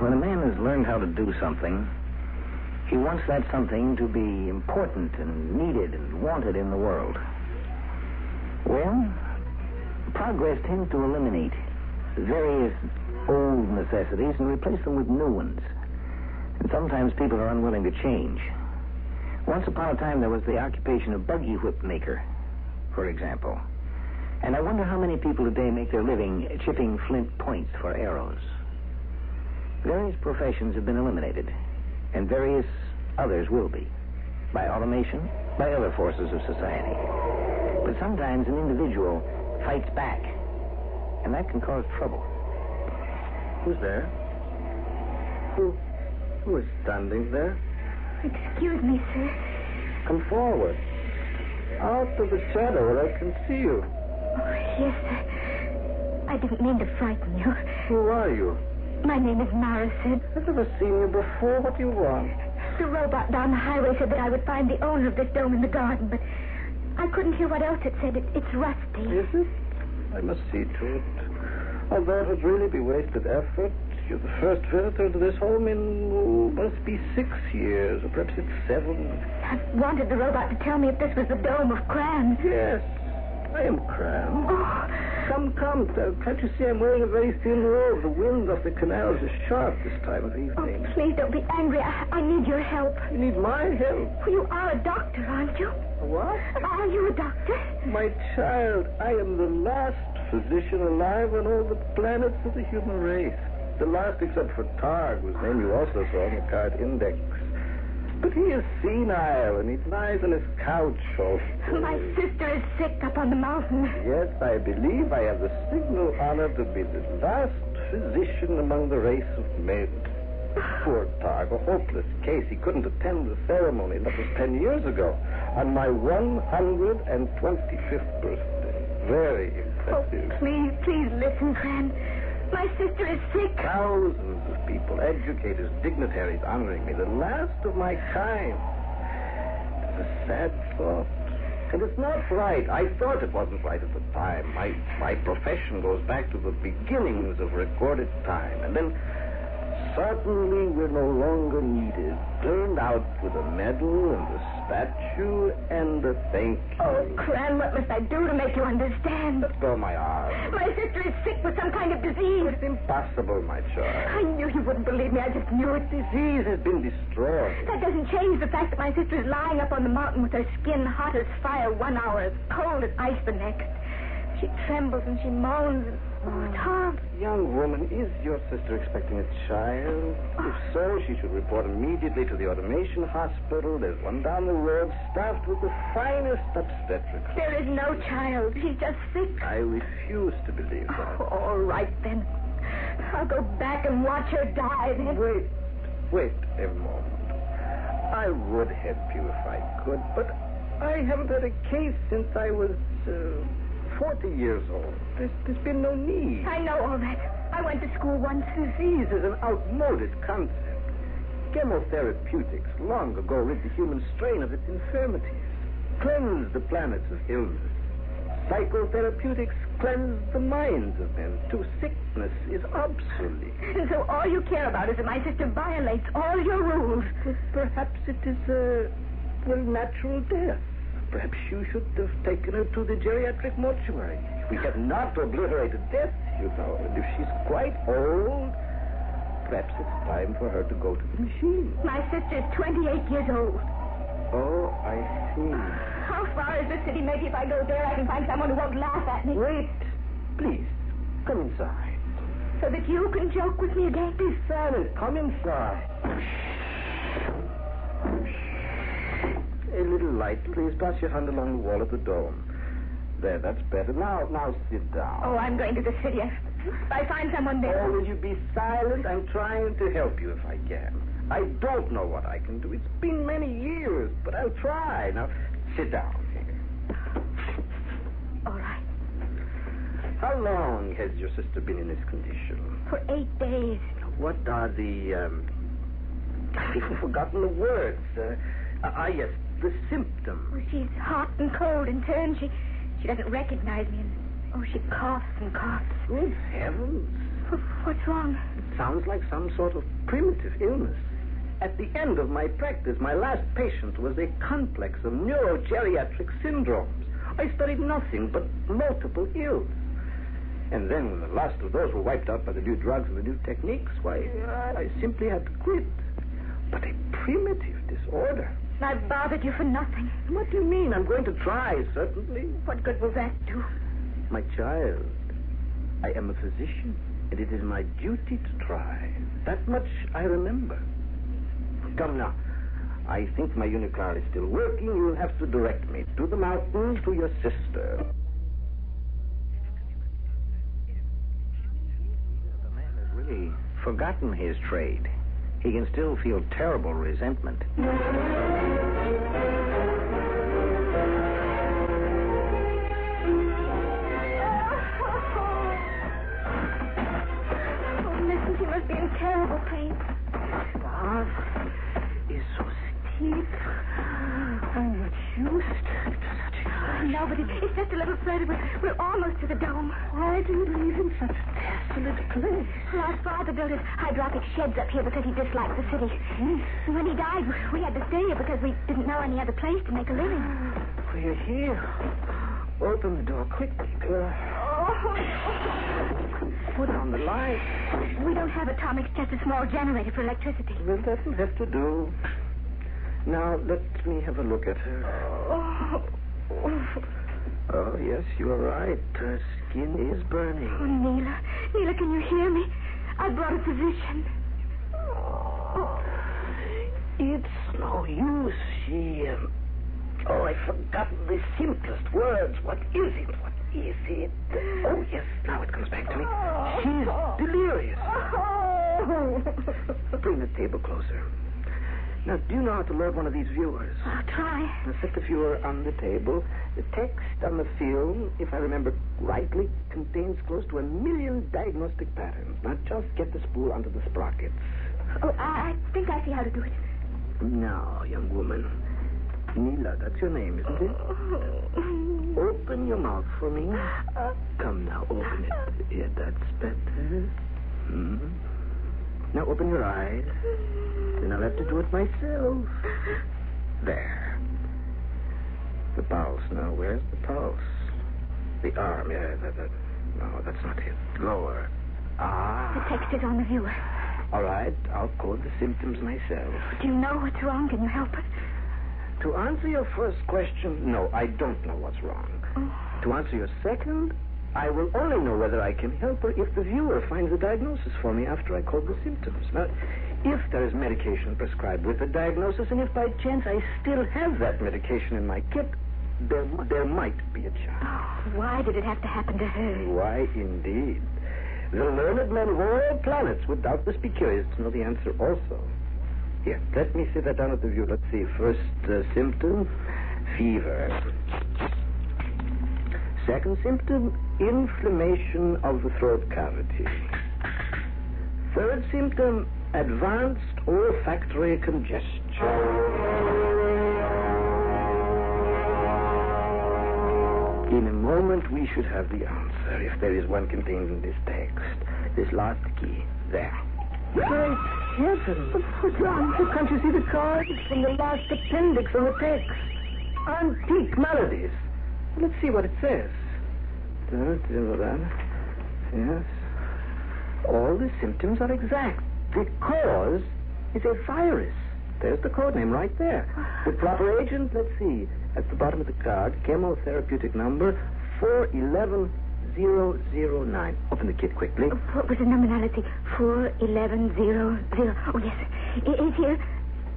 when a man has learned how to do something, he wants that something to be important and needed and wanted in the world. Well, progress tends to eliminate various old necessities and replace them with new ones. And sometimes people are unwilling to change. Once upon a time, there was the occupation of buggy whip maker, for example. And I wonder how many people today make their living chipping flint points for arrows. Various professions have been eliminated, and various others will be, by automation, by other forces of society. But sometimes an individual fights back, and that can cause trouble. Who's there? Who is standing there? Excuse me, sir. Come forward. Out of the shadow where I can see you. Oh, yes, sir. I didn't mean to frighten you. Who are you? My name is narrated. I've never seen you before. What do you want? The robot down the highway said that I would find the owner of this dome in the garden, but I couldn't hear what else it said. It's rusty. Is it? I must see to it. Although it would really be wasted effort. You're the first visitor to this home in, must be 6 years, or perhaps it's 7. I wanted the robot to tell me if this was the dome of Cran. Yes, I am Cran. Oh. Come. Can't you see I'm wearing a very thin robe? The wind off the canals is sharp this time of evening. Oh, please don't be angry. I need your help. You need my help? Well, you are a doctor, aren't you? What? Are you a doctor? My child, I am the last physician alive on all the planets of the human race. The last except for Targ, whose name you also saw on the card index. But he is senile, and he lies on his couch all day. My sister is sick up on the mountain. Yes, I believe I have the signal honor to be the last physician among the race of men. Poor Targ, a hopeless case. He couldn't attend the ceremony. That was 10 years ago, on my 125th birthday. Very impressive. Oh, please listen, Cran. My sister is sick. Thousands of people, educators, dignitaries honoring me, the last of my kind. It's a sad thought. And it's not right. I thought it wasn't right at the time. My profession goes back to the beginnings of recorded time. And then suddenly we're no longer needed. Turned out with a medal and a statue and a thank you. Oh, Cran, what must I do to make you understand? Let go of my arm. My sister is sick with some kind of disease. It's impossible, my child. I knew you wouldn't believe me. I just knew it. Disease has been destroyed. That doesn't change the fact that my sister is lying up on the mountain with her skin hot as fire 1 hour, as cold as ice the next. She trembles and she moans. Oh, it's horrible. Young woman, is your sister expecting a child? If so, she should report immediately to the automation hospital. There's one down the road, staffed with the finest obstetrics. There is no child. She's just sick. I refuse to believe that. Oh, all right, then. I'll go back and watch her die, then. Wait a moment. I would help you if I could, but I haven't had a case since I was 40 years old. There's been no need. I know all that. I went to school once. Disease is an outmoded concept. Chemotherapeutics long ago rid the human strain of its infirmities, cleansed the planets of illness. Psychotherapeutics cleanse the minds of men. To sickness is obsolete. And so all you care about is that my sister violates all your rules. Well, perhaps it is a natural death. Perhaps you should have taken her to the geriatric mortuary. We have not obliterated death, you know. And if she's quite old, perhaps it's time for her to go to the machine. My sister is 28 years old. Oh, I see. How far is the city? Maybe if I go there, I can find someone who won't laugh at me. Wait. Please, come inside. So that you can joke with me again? Be silent. Come inside. A little light, please. Pass your hand along the wall of the dome. There, that's better. Now sit down. Oh, I'm going to the city. If I find someone there... Oh, will you be silent? I'm trying to help you if I can. I don't know what I can do. It's been many years, but I'll try. Now, sit down here. All right. How long has your sister been in this condition? For 8 days. What are the, I've even forgotten the words. Yes, the symptoms. Well, she's hot and cold in turn. She doesn't recognize me. And, she coughs and coughs. Good heavens. What's wrong? It sounds like some sort of primitive illness. At the end of my practice, my last patient was a complex of neurogeriatric syndromes. I studied nothing but multiple ills. And then when the last of those were wiped out by the new drugs and the new techniques, why, I simply had to quit. But a primitive disorder. I've bothered you for nothing. What do you mean? I'm going to try, certainly. What good will that do? My child, I am a physician, and it is my duty to try. That much I remember. Come now. I think my unicar is still working. You'll have to direct me to the mountain, to your sister. The man has really forgotten his trade. He can still feel terrible resentment. He must be in terrible pain. Path is so steep. I'm not used to such a... No, but it's just a little further. We're almost to the dome. Why do you live in such a desolate place? Well, our father built his hydraulic sheds up here because he disliked the city. And when he died, we had to stay here because we didn't know any other place to make a living. We're here. Open the door quickly, girl. Put on the light. We don't have atomics, just a small generator for electricity. Well, that'll have to do. Now, let me have a look at her. Oh, yes, you are right. Her skin is burning. Oh, Neela. Neela, can you hear me? I brought a physician. It's no use. I've forgotten the simplest words. What is it? What is it? Oh, yes, now it comes back to me. She's delirious. Bring the table closer. Now, do you know how to load one of these viewers? I'll try. Now, set the viewer on the table. The text on the film, if I remember rightly, contains close to 1 million diagnostic patterns. Now, just get the spool onto the sprockets. Oh, I think I see how to do it. Now, young woman. Neela, that's your name, isn't it? Open your mouth for me. Come now, open it. Yeah, that's better. Now open your eyes. Then I'll have to do it myself. There. The pulse. Now, where's the pulse? The arm. Yeah, no, that's not it. Lower. The text is on the viewer. All right, I'll code the symptoms myself. Do you know what's wrong? Can you help us? To answer your first question, no, I don't know what's wrong. To answer your second, I will only know whether I can help her if the viewer finds a diagnosis for me after I code the symptoms. Now, if there is medication prescribed with the diagnosis, and if by chance I still have that medication in my kit, there might be a chance. Oh, why did it have to happen to her? Why, indeed. The learned men of all planets would doubtless be curious to know the answer also. Here, let me sit that down at the view. Let's see. First symptom, fever. Second symptom, inflammation of the throat cavity. Third symptom, advanced olfactory congestion. In a moment, we should have the answer, if there is one contained in this text. This last key. There. Great heavens. What's wrong? Can't you see the card? It's from the last appendix on the text. Antique maladies. Let's see what it says. Yes. All the symptoms are exact. The cause is a virus. There's the code name right there. The proper agent, let's see. At the bottom of the card, chemotherapeutic number 411009. Open the kit quickly. What was the nominality? 4110. Oh, yes. It is here.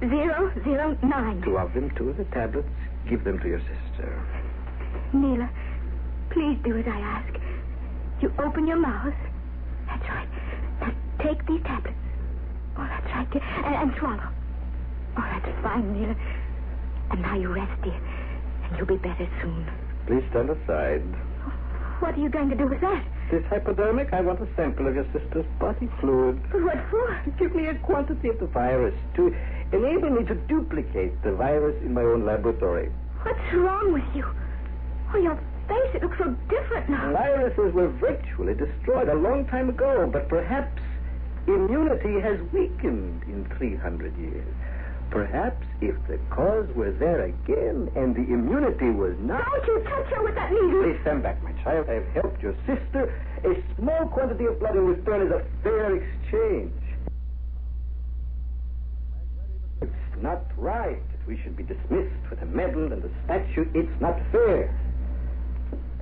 009. 2 of them, 2 of the tablets. Give them to your sister. Neela, please do as I ask. You open your mouth. That's right. Now take these tablets. Oh, that's right. And swallow. Oh, that's fine, Neela. And now you rest, dear. And you'll be better soon. Please stand aside. What are you going to do with that? This hypodermic, I want a sample of your sister's body fluid. What for? Give me a quantity of the virus to enable me to duplicate the virus in my own laboratory. What's wrong with you? Oh, face. It looks so different now. Viruses were virtually destroyed a long time ago, but perhaps immunity has weakened in 300 years. Perhaps if the cause were there again and the immunity was not... Don't you touch her with that needle. Please stand back, my child. I have helped your sister. A small quantity of blood in return is a fair exchange. It's not right that we should be dismissed with a medal and a statue. It's not fair.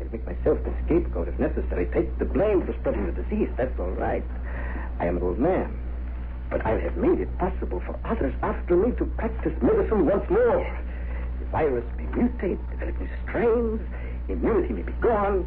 I'll make myself the scapegoat if necessary. Take the blame for spreading the disease. That's all right. I am an old man. But I have made it possible for others after me to practice medicine once more. The virus may mutate, develop new strains, immunity may be gone.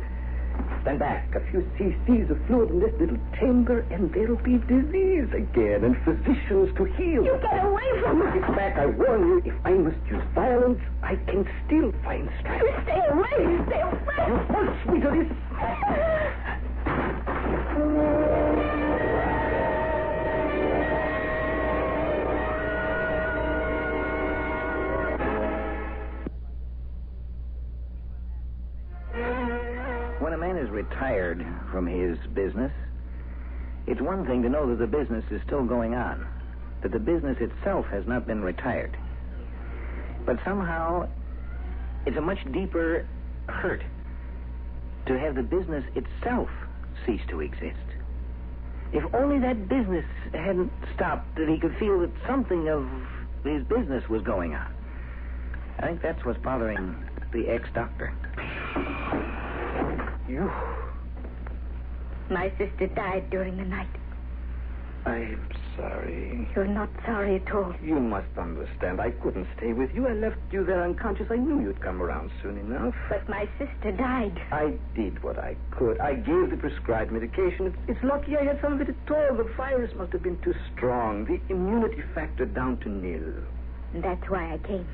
Stand back. A few cc's of fluid in this little chamber, and there'll be disease again, and physicians to heal. You get away from her. Get back, I warn you. If I must use violence, I can still find strength. Stay away. Stay away. You force me to this. When a man is retired from his business, it's one thing to know that the business is still going on, that the business itself has not been retired. But somehow, it's a much deeper hurt to have the business itself cease to exist. If only that business hadn't stopped, that he could feel that something of his business was going on. I think that's what's bothering the ex-doctor. You... My sister died during the night. I'm sorry. You're not sorry at all. You must understand. I couldn't stay with you. I left you there unconscious. I knew you'd come around soon enough. But my sister died. I did what I could. I gave the prescribed medication. It's lucky I had some of it at all. The virus must have been too strong. The immunity factor down to nil. And that's why I came.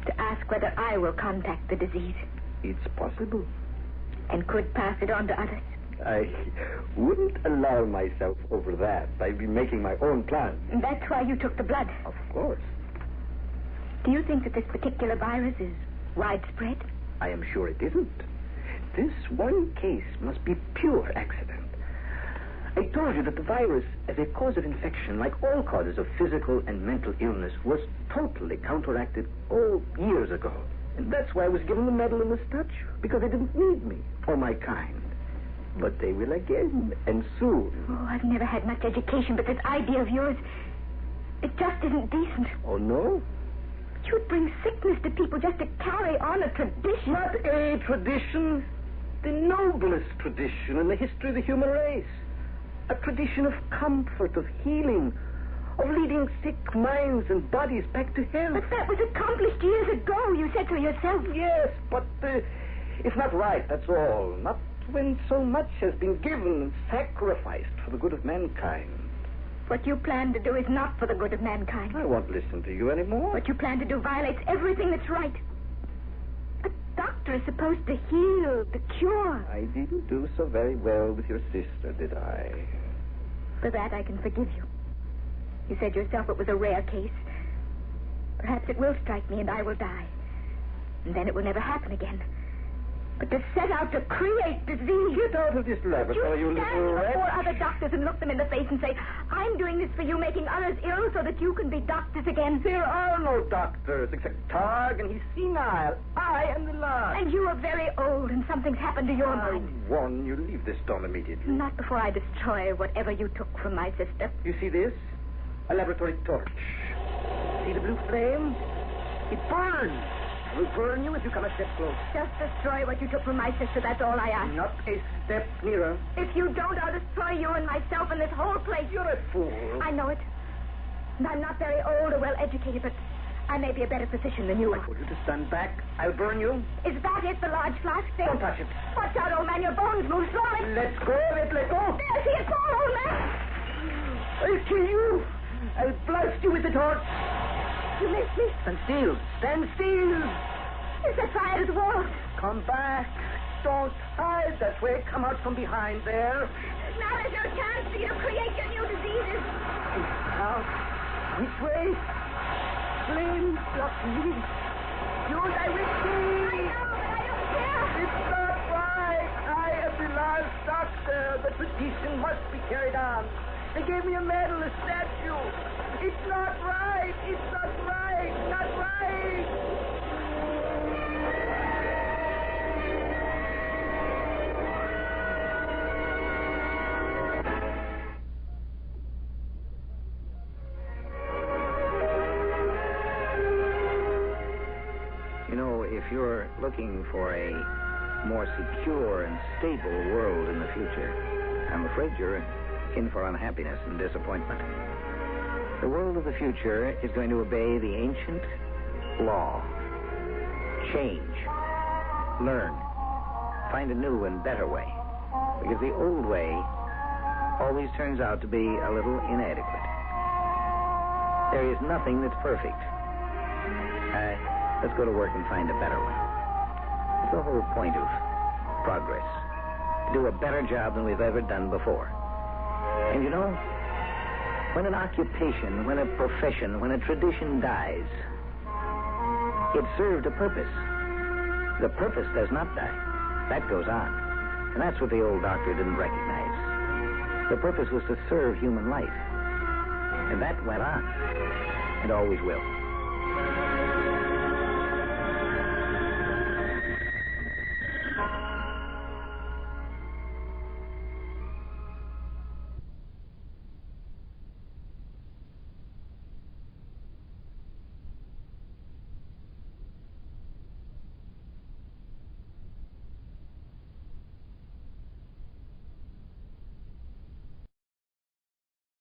To ask whether I will contact the disease. It's possible. And could pass it on to others. I wouldn't allow myself over that. I'd be making my own plans. And that's why you took the blood. Of course. Do you think that this particular virus is widespread? I am sure it isn't. This one case must be pure accident. I told you that the virus, as a cause of infection, like all causes of physical and mental illness, was totally counteracted years ago. And that's why I was given the medal and the statue, because they didn't need me or my kind. But they will again, and soon. Oh, I've never had much education, but this idea of yours, it just isn't decent. Oh, no? You'd bring sickness to people just to carry on a tradition. Not a tradition. The noblest tradition in the history of the human race. A tradition of comfort, of healing, of leading sick minds and bodies back to health. But that was accomplished years ago, you said so yourself. Yes, but it's not right, that's all. Not when so much has been given and sacrificed for the good of mankind. What you plan to do is not for the good of mankind. I won't listen to you anymore. What you plan to do violates everything that's right. A doctor is supposed to heal, to cure. I didn't do so very well with your sister, did I? For that, I can forgive you. You said yourself it was a rare case. Perhaps it will strike me and I will die. And then it will never happen again. But to set out to create disease... Get out of this laboratory, you stand little wretch. before other doctors and look them in the face and say, I'm doing this for you, making others ill so that you can be doctors again. There are no doctors except Targ, and he's senile. I am the last. And you are very old, and something's happened to your mind. I warn you, leave this stone immediately. Not before I destroy whatever you took from my sister. You see this? A laboratory torch. See the blue flame? It burns. It will burn you if you come a step close. Just destroy what you took from my sister, that's all I ask. Not a step nearer. If you don't, I'll destroy you and myself and this whole place. You're a fool. I know it. And I'm not very old or well-educated, but I may be a better physician than you are. I told you to stand back. I'll burn you. Is that it, the large flask thing? Don't touch it. Watch out, old man. Your bones move slowly. Let go of it. Let go. There, see it fall, old man. I'll kill you. I'll blast you with the torch. You missed me. Stand still. Stand still. Is that fire to the wall? Come back. Don't hide that way. Come out from behind there. Now is your chance for you to create your new diseases. Now, which way? Flame, block me. You die with me. I know, but I don't It's not right. I am the last doctor. The tradition must be carried on. They gave me a medal, a statue. It's not right. It's not right. Not right. You know, if you're looking for a more secure and stable world in the future, I'm afraid you're in for unhappiness and disappointment. The world of the future is going to obey the ancient law. Change. Learn. Find a new and better way. Because the old way always turns out to be a little inadequate. There is nothing that's perfect. Let's go to work and find a better one. It's the whole point of progress. To do a better job than we've ever done before. And you know, when an occupation, when a profession, when a tradition dies, it served a purpose. The purpose does not die. That goes on. And that's what the old doctor didn't recognize. The purpose was to serve human life. And that went on. And always will.